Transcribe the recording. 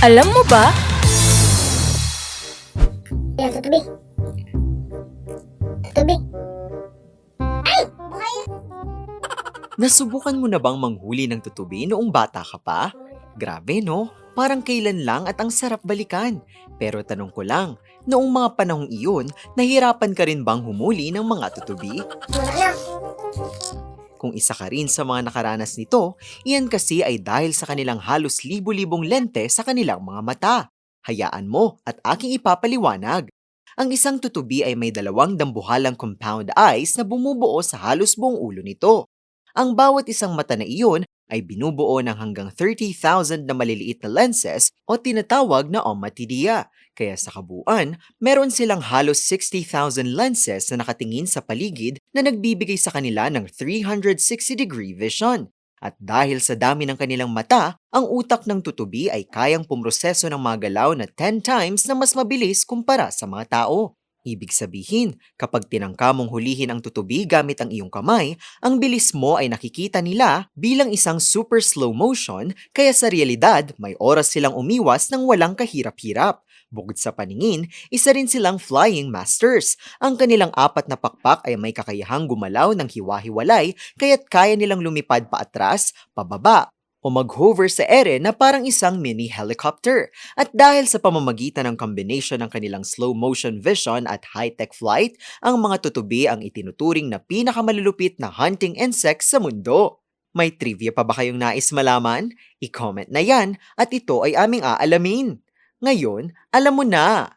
Alam mo ba? Ayan, tutubi. Tutubi. Ay! Buhay! Nasubukan mo na bang manghuli ng tutubi noong bata ka pa? Grabe no? Parang kailan lang at ang sarap balikan. Pero tanong ko lang, noong mga panahong iyon, nahirapan ka rin bang humuli ng mga tutubi? Wala na. Kung isa ka rin sa mga nakaranas nito, iyan kasi ay dahil sa kanilang halos libu-libong lente sa kanilang mga mata. Hayaan mo at aking ipapaliwanag. Ang isang tutubi ay may dalawang dambuhalang compound eyes na bumubuo sa halos buong ulo nito. Ang bawat isang mata na iyon ay binubuo ng hanggang 30,000 na maliliit na lenses o tinatawag na ommatidia. Kaya sa kabuuan, meron silang halos 60,000 lenses na nakatingin sa paligid na nagbibigay sa kanila ng 360-degree vision. At dahil sa dami ng kanilang mata, ang utak ng tutubi ay kayang pumroseso ng mga galaw na 10 times na mas mabilis kumpara sa mga tao. Ibig sabihin, kapag tinangka mong hulihin ang tutubi gamit ang iyong kamay, ang bilis mo ay nakikita nila bilang isang super slow motion, kaya sa realidad may oras silang umiwas ng walang kahirap-hirap. Bukod sa paningin, isa rin silang flying masters. Ang kanilang apat na pakpak ay may kakayahang gumalaw ng hiwa-hiwalay, kaya't kaya nilang lumipad paatras, pababa, o mag-hover sa ere na parang isang mini helicopter. At dahil sa pamamagitan ng combination ng kanilang slow motion vision at high-tech flight, ang mga tutubi ang itinuturing na pinakamalulupit na hunting insects sa mundo. May trivia pa ba kayong nais malaman? I-comment na yan at ito ay aming aalamin. Ngayon, alam mo na!